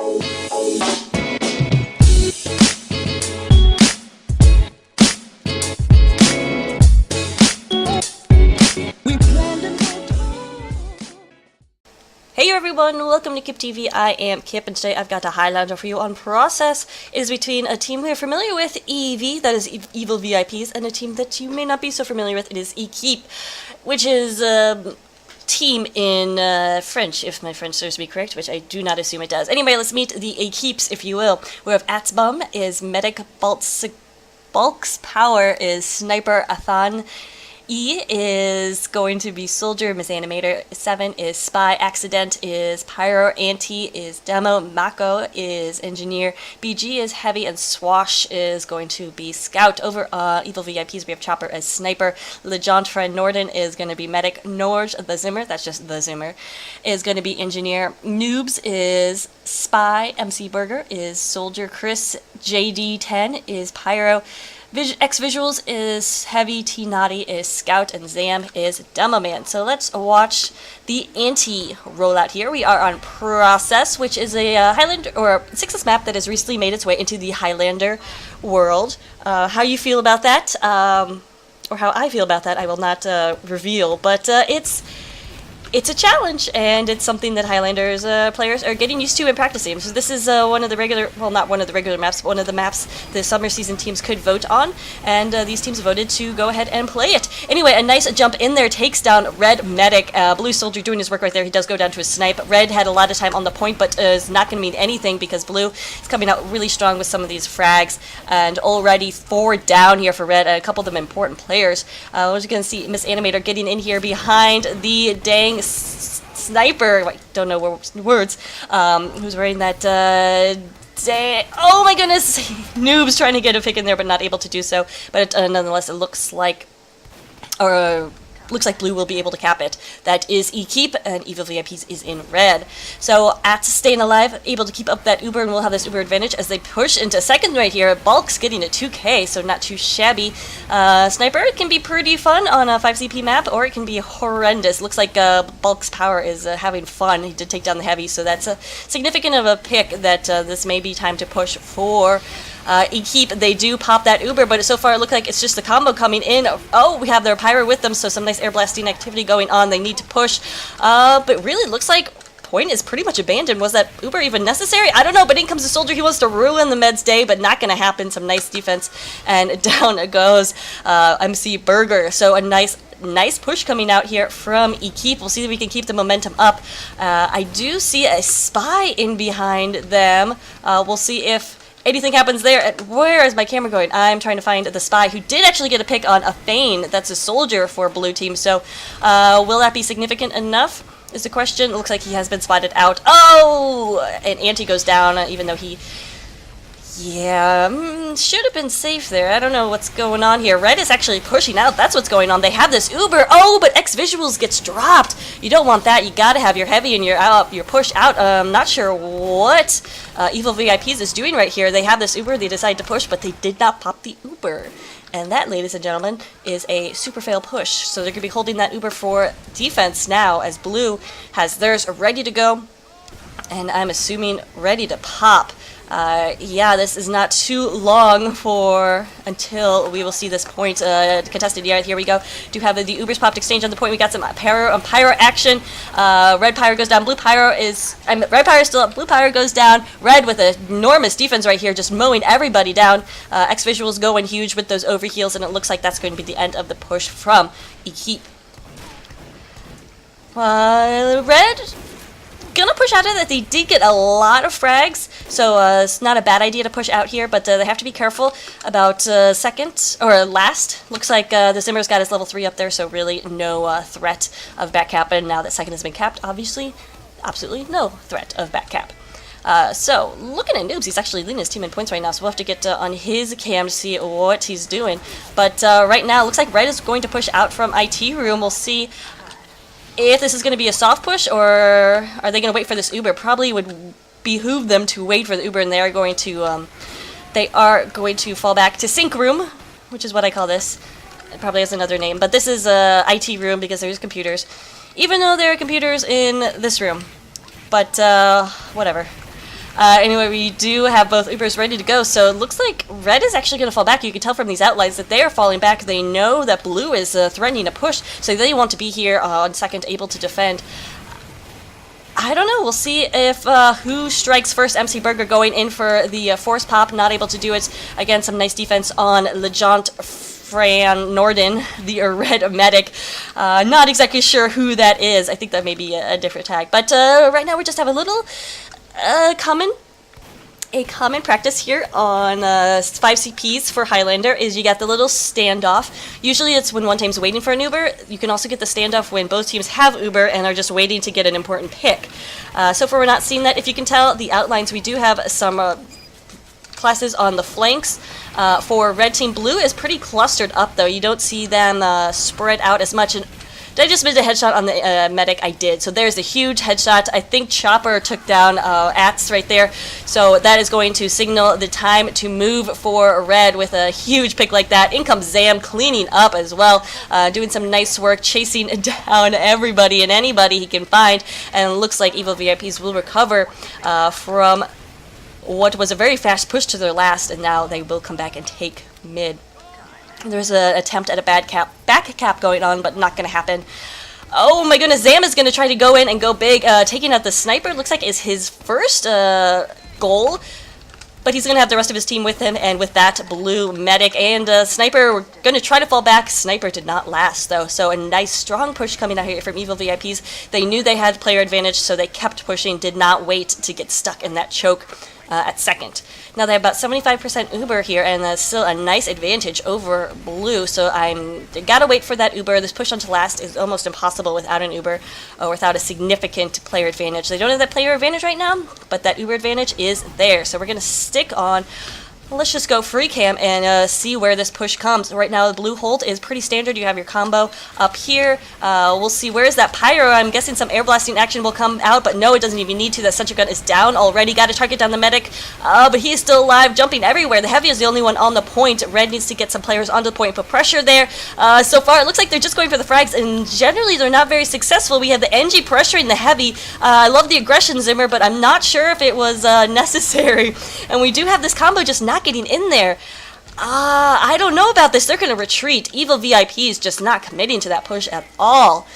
Hey everyone, welcome to Equipe TV. I am Kip, and today I've got a Highlander for you on Process. It is between a team we are familiar with, EV, that is Evil VIPs, and a team that you may not be so familiar with. It is Equipe, which is a team in French, if my French serves me correct, which I do not assume it does. Anyway, let's meet the Equipes, if you will. We have Atzbum is Medic, Bulk's Power is Sniper Athan, E is going to be Soldier, Miss Animator, 7 is Spy, Accident is Pyro, Anti is Demo, Mako is Engineer, BG is Heavy, and Swash is going to be Scout. Over Evil VIPs, we have Chopper as Sniper, Legend Friend Norden is going to be Medic, Norge the Zimmer, that's just the Zimmer, is going to be Engineer, Noobs is Spy, MC Burger is Soldier, Chris, JD10 is Pyro, X Visuals is Heavy, T Naughty is Scout, and Zam is Demo Man. So let's watch the anti rollout here. We are on Process, which is a Highlander or 6S map that has recently made its way into the Highlander world. How you feel about that, or how I feel about that, I will not reveal. But it's a challenge, and it's something that Highlanders players are getting used to and practicing. So this is one of the regular, well, not one of the regular maps, but one of the maps the summer season teams could vote on, and these teams voted to go ahead and play it. Anyway, a nice jump in there takes down Red Medic. Blue Soldier doing his work right there. He does go down to a snipe. Red had a lot of time on the point, but is not going to mean anything because Blue is coming out really strong with some of these frags, and already 4 down here for Red. A couple of them important players. We're just going to see Miss Animator getting in here behind the dang sniper, I don't know words, who's wearing that, oh my goodness, Noob's trying to get a pick in there, but not able to do so, but nonetheless, it looks like, looks like Blue will be able to cap it. That is Equipe, and Evil VIPs is in red. So, at staying alive, able to keep up that Uber, and we'll have this Uber advantage as they push into second right here. Bulk's getting a 2K, so not too shabby. Sniper can be pretty fun on a 5CP map, or it can be horrendous. Looks like Bulk's Power is having fun. He did take down the Heavy, so that's a significant of a pick that this may be time to push for Equipe. They do pop that Uber, but so far it looks like it's just the combo coming in. Oh, we have their Pyro with them, so some nice air blasting activity going on. They need to push, but really looks like point is pretty much abandoned. Was that Uber even necessary? I don't know, but in comes the Soldier. He wants to ruin the Med's day, but not going to happen. Some nice defense, and down goes MC Burger. So a nice push coming out here from Equipe. We'll see if we can keep the momentum up. I do see a Spy in behind them. We'll see if anything happens there. And where is my camera going? I'm trying to find the Spy, who did actually get a pick on a Feign. That's a Soldier for Blue Team. So will that be significant enough is the question. It looks like he has been spotted out. Oh! And Anti goes down, even though he... Yeah, should have been safe there. I don't know what's going on here. Red is actually pushing out. That's what's going on. They have this Uber. Oh, but X Visuals gets dropped. You don't want that. You gotta have your Heavy and your push out. Not sure what Evil VIPs is doing right here. They have this Uber. They decide to push, but they did not pop the Uber. And that, ladies and gentlemen, is a super fail push. So they're going to be holding that Uber for defense now, as Blue has theirs ready to go. And I'm assuming ready to pop. Yeah, this is not too long until we will see this point contested. Yeah, here we go. Do have the Ubers popped exchange on the point. We got some Pyro action. Red Pyro goes down. Red Pyro is still up. Blue Pyro goes down. Red with an enormous defense right here, just mowing everybody down. X Visuals going huge with those overheals, and it looks like that's going to be the end of the push from Equipe. Red gonna push out of that. They did get a lot of frags, so it's not a bad idea to push out here, but they have to be careful about second or last. Looks like the Zimmer's got his level 3 up there, so really no threat of back cap, and now that second has been capped, obviously absolutely no threat of back cap. So looking at Noobs, he's actually leading his team in points right now, so we'll have to get on his cam to see what he's doing. But right now, looks like Red is going to push out from IT room. We'll see if this is going to be a soft push, or are they going to wait for this Uber? Probably would behoove them to wait for the Uber, and they are going to fall back to sync room, which is what I call this. It probably has another name, but this is a IT room because there's computers, even though there are computers in this room. But whatever. Anyway, we do have both Ubers ready to go, so it looks like red is actually going to fall back. You can tell from these outlines that they are falling back. They know that blue is threatening a push, so they want to be here on second, able to defend. I don't know. We'll see if who strikes first. MC Burger going in for the force pop, not able to do it. Again, some nice defense on Legant Fran Norden, the red medic. Not exactly sure who that is. I think that may be a different tag. But right now we just have a little common practice here on 5 CPs for Highlander is you get the little standoff. Usually it's when one team's waiting for an Uber. You can also get the standoff when both teams have Uber and are just waiting to get an important pick. So far we're not seeing that. If you can tell the outlines, we do have some classes on the flanks. For red team, blue is pretty clustered up though. You don't see them spread out as much. And did I just miss a headshot on the medic? I did. So there's a huge headshot. I think Chopper took down Ats right there. So that is going to signal the time to move for red with a huge pick like that. In comes Zam cleaning up as well. Doing some nice work, chasing down everybody and anybody he can find. And it looks like Evil VIPs will recover from what was a very fast push to their last. And now they will come back and take mid. There's an attempt at a back cap going on, but not going to happen. Oh my goodness, Zam is going to try to go in and go big. Taking out the sniper, looks like is his first goal. But he's going to have the rest of his team with him, and with that, blue medic and sniper were going to try to fall back. Sniper did not last, though. So a nice, strong push coming out here from Evil VIPs. They knew they had player advantage, so they kept pushing, did not wait to get stuck in that choke at second. Now they have about 75% Uber here, and that's still a nice advantage over blue, so they gotta wait for that Uber. This push onto last is almost impossible without an Uber, or without a significant player advantage. They don't have that player advantage right now, but that Uber advantage is there, so we're gonna stick on. Let's just go free cam and see where this push comes. Right now, the blue hold is pretty standard. You have your combo up here. We'll see. Where is that pyro? I'm guessing some air blasting action will come out, but no, it doesn't even need to. That sentry gun is down already. Got to target down the medic, but he is still alive, jumping everywhere. The heavy is the only one on the point. Red needs to get some players onto the point, put pressure there. So far, it looks like they're just going for the frags, and generally, they're not very successful. We have the NG pressuring the heavy. I love the aggression, Zimmer, but I'm not sure if it was necessary. And we do have this combo just not getting in there. I don't know about this. They're going to retreat. Evil VIPs just not committing to that push at all.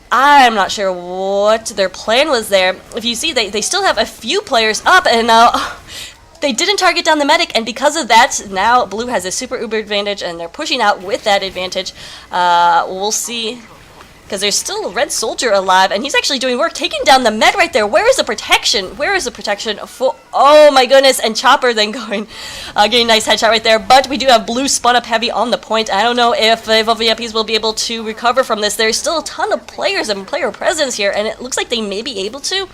I'm not sure what their plan was there. If you see, they still have a few players up, and they didn't target down the medic, and because of that, now blue has a super uber advantage, and they're pushing out with that advantage. We'll see. Because there's still a red soldier alive, and he's actually doing work, taking down the med right there. Where is the protection? Where is the protection? Oh my goodness, and Chopper then going, getting a nice headshot right there. But we do have blue spun up heavy on the point. I don't know if VIPs will be able to recover from this. There's still a ton of players and player presence here, and it looks like they may be able to.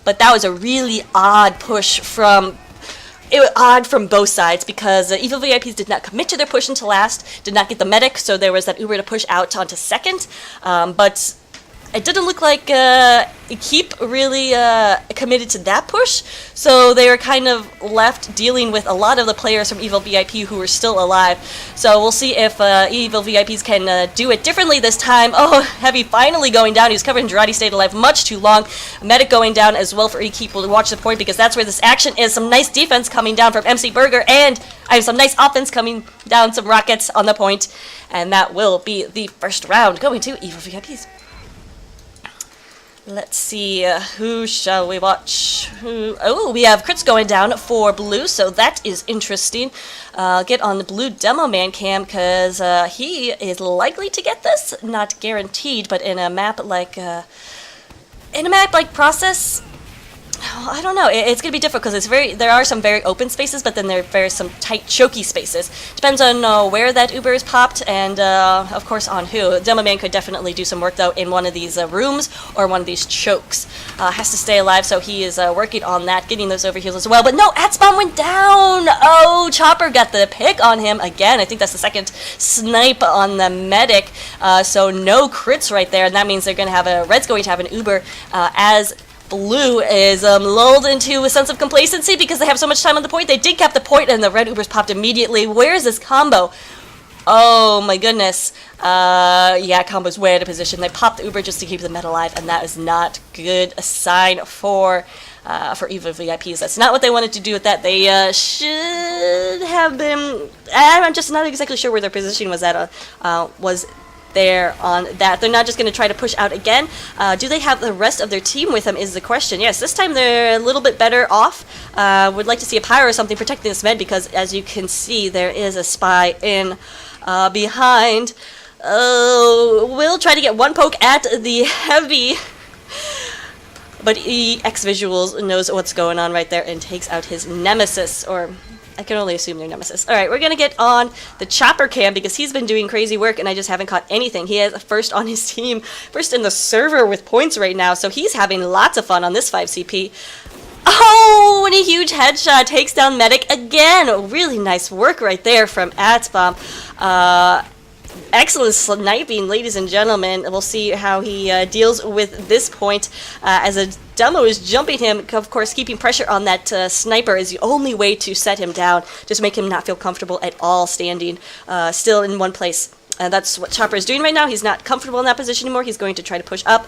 But that was a really odd push from... It was odd from both sides because Evil VIPs did not commit to their push until last, did not get the medic, so there was that Uber to push out onto second. But it didn't look like Equipe really committed to that push, so they were kind of left dealing with a lot of the players from Evil VIP who were still alive. So we'll see if Evil VIPs can do it differently this time. Oh, Heavy finally going down. He was covering Girardi, stayed alive much too long. Medic going down as well for Equipe. We'll watch the point because that's where this action is. Some nice defense coming down from MC Burger, and I have some nice offense coming down, some rockets on the point, and that will be the first round going to Evil VIPs. Let's see, who shall we watch? Oh, we have crits going down for blue, so that is interesting. Get on the blue demo man cam, because he is likely to get this. Not guaranteed, but in a map like Process, I don't know. It's going to be difficult because there are some very open spaces, but then there are some tight, choky spaces. Depends on where that Uber is popped and, of course, on who. Demo Man could definitely do some work, though, in one of these rooms or one of these chokes. Has to stay alive, so he is working on that, getting those overheals as well. But no, Atsbomb went down! Oh, Chopper got the pick on him again. I think that's the second snipe on the medic. So no crits right there, and that means they're going to have Red's going to have an Uber as... Blue is lulled into a sense of complacency because they have so much time on the point. They did cap the point, and the red Ubers popped immediately. Where is this combo? Oh my goodness. Yeah, combo's way out of position. They popped the Uber just to keep the med alive, and that is not good a sign for EVO VIPs. That's not what they wanted to do with that. They should have been. I'm just not exactly sure where their position was at. Was there on that. They're not just going to try to push out again. Do they have the rest of their team with them is the question. Yes, this time they're a little bit better off. Would like to see a pyro or something protecting this med because, as you can see, there is a spy in behind. We'll try to get one poke at the heavy, but X Visuals knows what's going on right there and takes out his nemesis, or I can only assume they're nemesis. Alright, we're going to get on the chopper cam because he's been doing crazy work and I just haven't caught anything. He has first on his team, first in the server with points right now, so he's having lots of fun on this 5CP. Oh, and a huge headshot takes down Medic again. Really nice work right there from Atsbomb. Excellent sniping, ladies and gentlemen. We'll see how he deals with this point as a demo is jumping him. Of course, keeping pressure on that sniper is the only way to set him down, just make him not feel comfortable at all standing still in one place. That's what Chopper is doing right now. He's not comfortable in that position anymore. He's going to try to push up.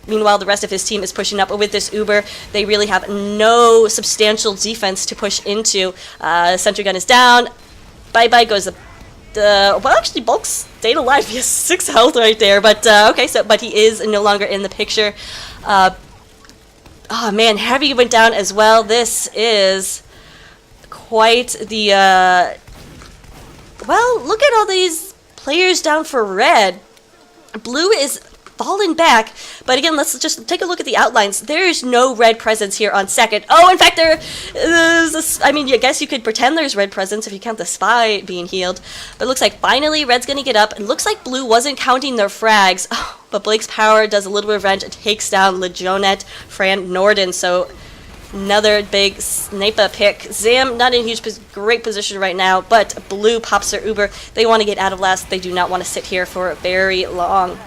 Meanwhile, the rest of his team is pushing up with this Uber. They really have no substantial defense to push into. Sentry gun is down. Bye-bye goes the well, actually, Bulk stayed alive. He has 6 health right there. But, okay, but he is no longer in the picture. Oh, man, Heavy went down as well. This is quite the, well, look at all these players down for red. Blue is falling back, but again, let's just take a look at the outlines. There's no red presence here on second. Oh, in fact, there is I mean, I guess you could pretend there's red presence if you count the spy being healed, but it looks like finally red's gonna get up. It looks like blue wasn't counting their frags, but Blake's power does a little bit of revenge and takes down Legionette Fran Norden, so another big sniper pick. Zam not in a great position right now, but blue pops their Uber. They want to get out of last. They do not want to sit here for very long.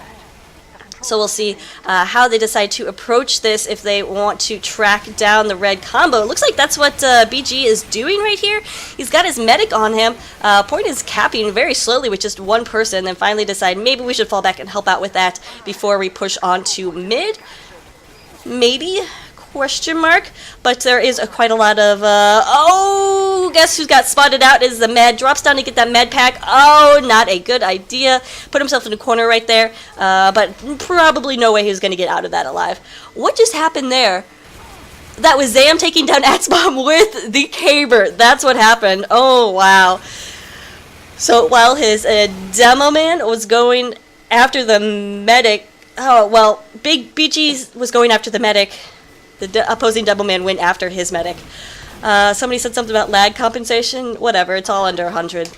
So we'll see how they decide to approach this, if they want to track down the red combo. It looks like that's what BG is doing right here. He's got his medic on him. Point is capping very slowly with just one person, then finally decide maybe we should fall back and help out with that before we push on to mid. Maybe? Question mark. But there is quite a lot of, oh, guess who's got spotted out is the med. Drops down to get that med pack. Oh, not a good idea. Put himself in a corner right there, but probably no way he was going to get out of that alive. What just happened there? That was Zam taking down Atsbomb with the caber. That's what happened. Oh, wow. So while his demo man was going after the medic, oh, well, Big BG was going after the medic. The opposing double man went after his medic. Somebody said something about lag compensation. Whatever, it's all under 100.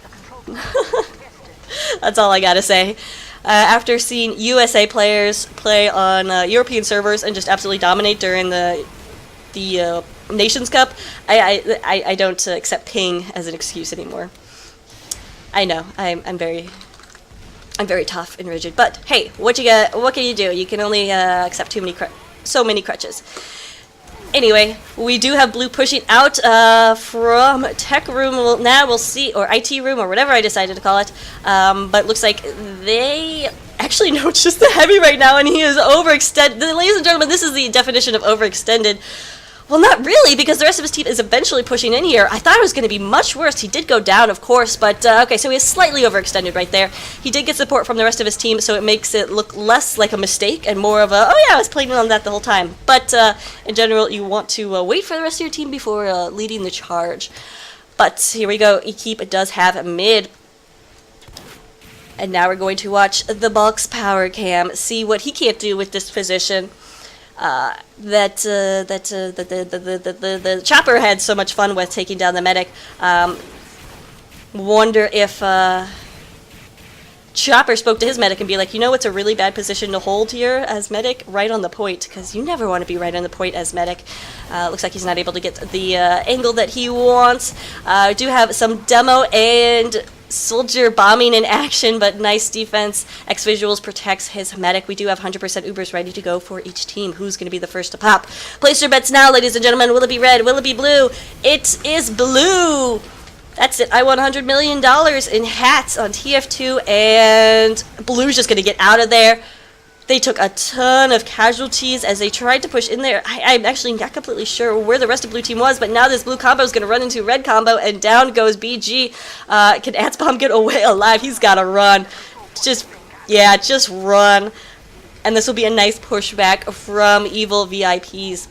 That's all I gotta say. After seeing USA players play on European servers and just absolutely dominate during the Nations Cup, I don't accept ping as an excuse anymore. I know, I'm very tough and rigid, but hey, what can you do? You can only accept so many crutches. Anyway, we do have blue pushing out from tech room now. We'll see, or IT room, or whatever I decided to call it. But it looks like they actually know it's just the heavy right now, and he is overextended. Ladies and gentlemen, this is the definition of overextended. Well, not really, because the rest of his team is eventually pushing in here. I thought it was going to be much worse. He did go down, of course, but okay, so he is slightly overextended right there. He did get support from the rest of his team, so it makes it look less like a mistake and more of a, oh yeah, I was planning on that the whole time. But in general, you want to wait for the rest of your team before leading the charge. But here we go. Equipe does have a mid. And now we're going to watch the Bulk's power cam, see what he can't do with this position. The chopper had so much fun with taking down the medic. Wonder if Chopper spoke to his medic and be like, you know, it's a really bad position to hold here as medic, right on the point, because you never want to be right on the point as medic. Looks like he's not able to get the angle that he wants. Do have some demo and soldier bombing in action, but nice defense. X Visuals protects his medic. We do have 100% Ubers ready to go for each team. Who's going to be the first to pop? Place your bets now, ladies and gentlemen. Will it be red? Will it be blue? It is blue. That's it. I won $100 million in hats on TF2, and Blue's just going to get out of there. They took a ton of casualties as they tried to push in there. I'm actually not completely sure where the rest of Blue team was, but now this Blue combo is going to run into Red combo, and down goes BG. Can Atzbomb get away alive? He's got to run. Just run. And this will be a nice pushback from Evil VIPs.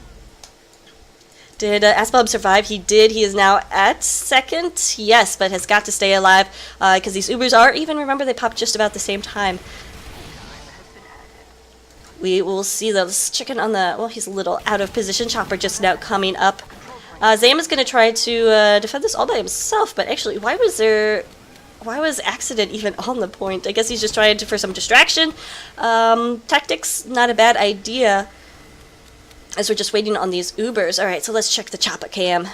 Did Atzbomb survive? He did. He is now at second. Yes, but has got to stay alive because these Ubers are even. Remember, they popped just about the same time. We will see this chicken on the... Well, he's a little out of position. Chopper just now coming up. Zam is going to try to defend this all by himself, but actually, why was Accident even on the point? I guess he's just trying to for some distraction. Tactics, not a bad idea. As we're just waiting on these Ubers. Alright, so let's check the Chopper cam.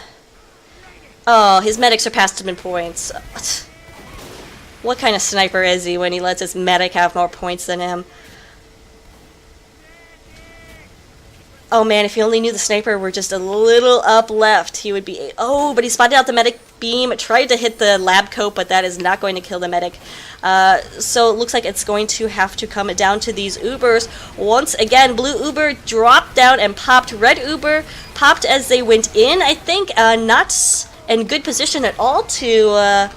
Oh, his medic surpassed him in points. What kind of sniper is he when he lets his medic have more points than him? Oh man, if he only knew the sniper were just a little up left, he would be... Oh, but he spotted out the medic beam, tried to hit the lab coat, but that is not going to kill the medic. So it looks like it's going to have to come down to these Ubers. Once again, Blue Uber dropped down and popped. Red Uber popped as they went in, I think. Not in good position at all to...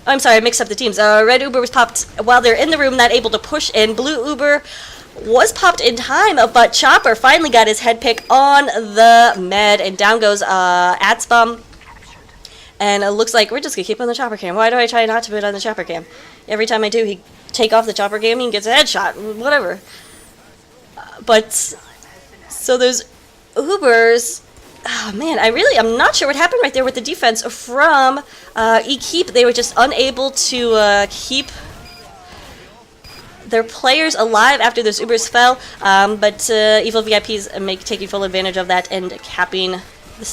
I'm sorry, I mixed up the teams. Red Uber was popped while they're in the room, not able to push in. Blue Uber was popped in time, but Chopper finally got his head pick on the med, and down goes Atzbomb. And it looks like we're just going to keep on the Chopper cam. Why do I try not to put on the Chopper cam? Every time I do, he take off the Chopper cam and gets a headshot. Whatever. But, so those Ubers... Oh man, I'm not sure what happened right there with the defense from Equipe. They were just unable to keep their players alive after those Ubers fell, but Evil VIPs taking full advantage of that and capping the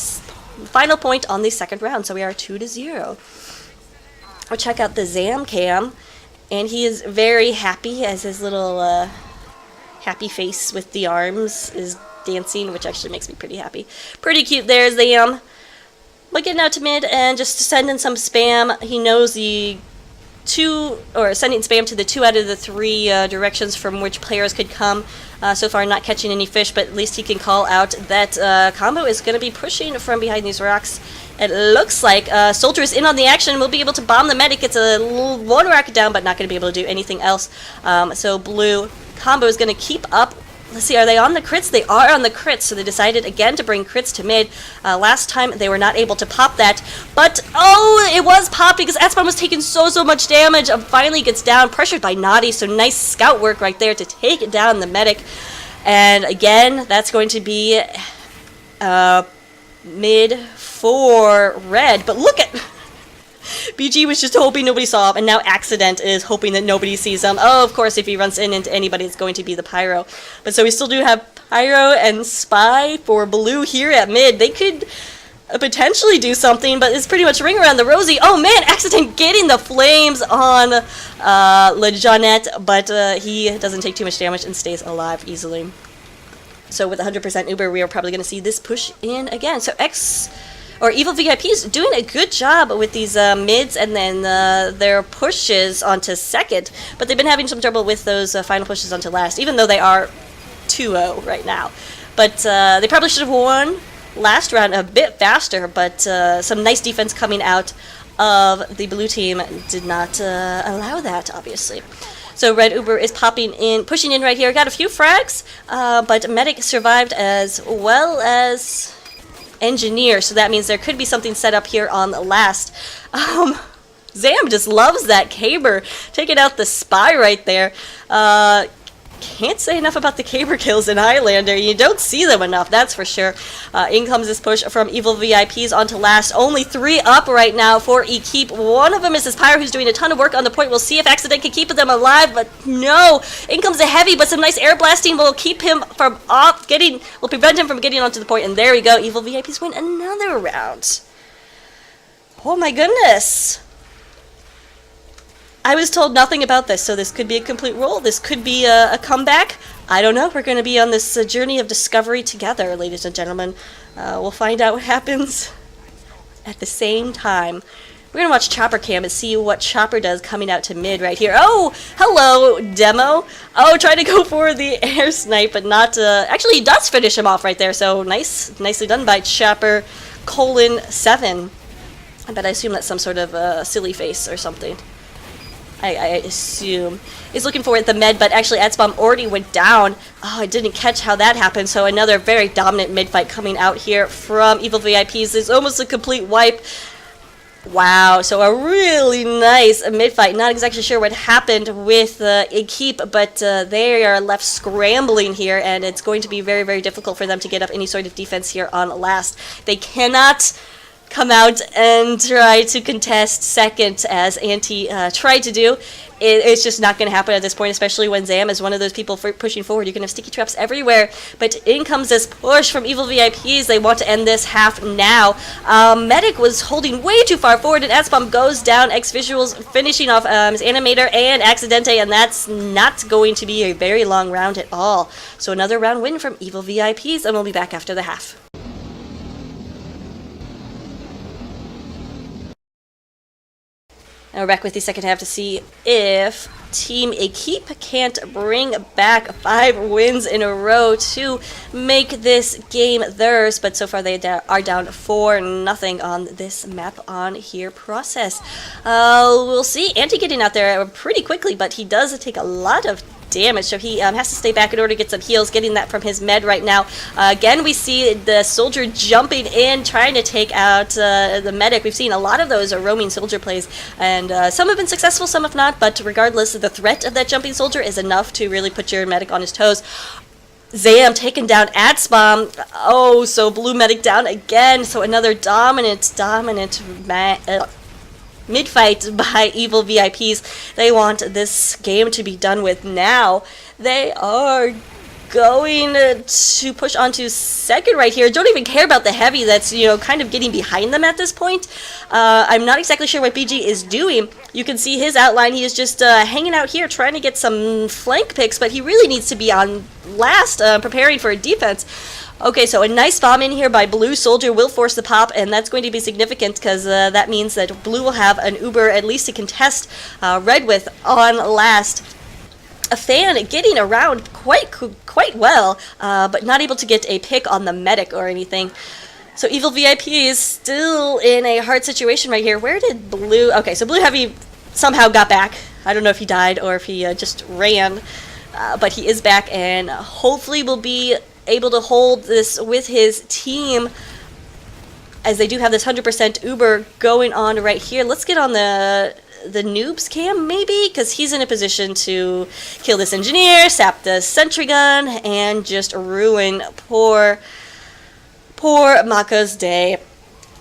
final point on the second round. So we are 2-0. We'll check out the Zam cam, and he is very happy as his little happy face with the arms is dancing, which actually makes me pretty happy. Pretty cute there, Zam. But getting out to mid and just sending some spam. He knows the sending spam to the 2 out of the 3 directions from which players could come. So far not catching any fish, but at least he can call out that combo is going to be pushing from behind these rocks. It looks like Soldier is in on the action. We'll be able to bomb the medic. It's a one rocket down, but not going to be able to do anything else. So Blue combo is going to keep up. Let's see, are they on the crits? They are on the crits, so they decided again to bring crits to mid. Last time they were not able to pop that, but oh, it was popped because Atzbomb was taking so much damage. Finally gets down, pressured by Naughty, so nice scout work right there to take down the medic. And again, that's going to be mid for red, but look at... BG was just hoping nobody saw him, and now Accident is hoping that nobody sees him. Oh, of course, if he runs into anybody, it's going to be the Pyro. But so we still do have Pyro and Spy for Blue here at mid. They could potentially do something, but it's pretty much ring around the rosy. Oh man, Accident getting the flames on LeJohnette, but he doesn't take too much damage and stays alive easily. So with 100% Uber, we are probably going to see this push in again. So Evil VIPs doing a good job with these mids and then their pushes onto second, but they've been having some trouble with those final pushes onto last, even though they are 2-0 right now. But they probably should have won last round a bit faster, but some nice defense coming out of the blue team did not allow that, obviously. So Red Uber is popping in, pushing in right here. Got a few frags, but Medic survived as well as Engineer, so that means there could be something set up here on the last. Zam just loves that Caber, taking out the Spy right there. Can't say enough about the Caber kills in Highlander. You don't see them enough, that's for sure. In comes this push from Evil VIPs onto last. Only 3 up right now for Equipe. One of them is this Pyro who's doing a ton of work on the point. We'll see if Accident can keep them alive, but no. In comes a Heavy, but some nice air blasting will keep him from will prevent him from getting onto the point. And there we go. Evil VIPs win another round. Oh my goodness. I was told nothing about this, so this could be a complete roll. This could be a comeback. I don't know. We're going to be on this journey of discovery together, ladies and gentlemen. We'll find out what happens at the same time. We're gonna watch Chopper Cam and see what Chopper does coming out to mid right here. Oh, hello, Demo. Oh, trying to go for the air snipe, but not, actually he does finish him off right there, so nicely done by Chopper :7. I assume that's some sort of silly face or something. I assume. He's looking for the med, but actually Adsbomb already went down. Oh, I didn't catch how that happened, so another very dominant mid fight coming out here from Evil VIPs. It's almost a complete wipe. Wow, so a really nice mid-fight. Not exactly sure what happened with Equipe, but they are left scrambling here, and it's going to be very, very difficult for them to get up any sort of defense here on last. They cannot come out and try to contest second as Anti tried to do. It's just not going to happen at this point, especially when Zam is one of those people pushing forward. You can have sticky traps everywhere, but in comes this push from Evil VIPs. They want to end this half now. Medic was holding way too far forward, and Adsbomb goes down. X Visuals finishing off his Animator and Accidente, and that's not going to be a very long round at all. So another round win from Evil VIPs, and we'll be back after the half. Now we're back with the second half to see if Team Equipe can't bring back 5 wins in a row to make this game theirs, but so far they are down 4-0 on this map on here process. We'll see. Anti getting out there pretty quickly, but he does take a lot of damage, so he has to stay back in order to get some heals, getting that from his med right now. Again, we see the soldier jumping in, trying to take out the medic. We've seen a lot of those roaming soldier plays, and some have been successful, some have not, but regardless, the threat of that jumping soldier is enough to really put your medic on his toes. Zam taking down Adsbomb. Oh, so blue medic down again, so another dominant mid-fight by Evil VIPs. They want this game to be done with now. They are going to push on to second right here. Don't even care about the heavy that's, you know, kind of getting behind them at this point. I'm not exactly sure what BG is doing. You can see his outline. He is just hanging out here trying to get some flank picks, but he really needs to be on last, preparing for a defense. Okay, so a nice bomb in here by Blue Soldier will force the pop, and that's going to be significant because that means that Blue will have an Uber at least to contest Red with on last. A fan getting around quite well, but not able to get a pick on the medic or anything. So Evil VIP is still in a hard situation right here. Where did Blue... Okay, so Blue Heavy somehow got back. I don't know if he died or if he just ran, but he is back, and hopefully will be able to hold this with his team, as they do have this 100% Uber going on right here. Let's get on the noob's cam, maybe, because he's in a position to kill this engineer, sap the sentry gun, and just ruin poor Maka's day.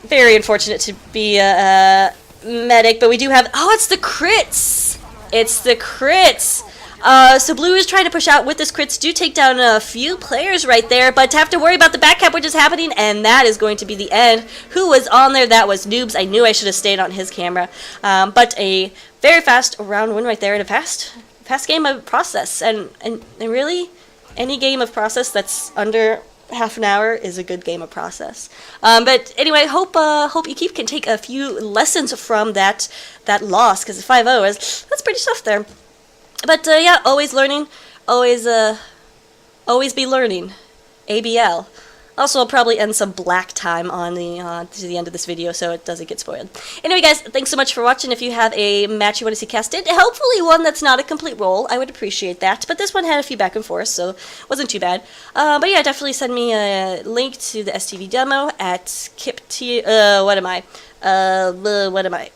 Very unfortunate to be a medic, but we do have... Oh, it's the crits! It's the crits! So Blue is trying to push out with this crits, do take down a few players right there, but to have to worry about the back cap which is happening, and that is going to be the end. Who was on there? That was Noobs. I knew I should have stayed on his camera. But a very fast round win right there, and a fast game of process. And really, any game of process that's under half an hour is a good game of process. But anyway, hope Equipe can take a few lessons from that loss, because 5-0 that's pretty tough there. But yeah, always learning, always be learning. ABL. Also, I'll probably end some black time on the to the end of this video, so it doesn't get spoiled. Anyway, guys, thanks so much for watching. If you have a match you want to see casted, hopefully one that's not a complete roll, I would appreciate that. But this one had a few back and forth, so it wasn't too bad. But yeah, definitely send me a link to the STV demo at what am I?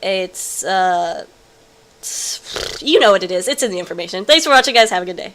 It's you know what it is. It's in the information. Thanks for watching, guys. Have a good day.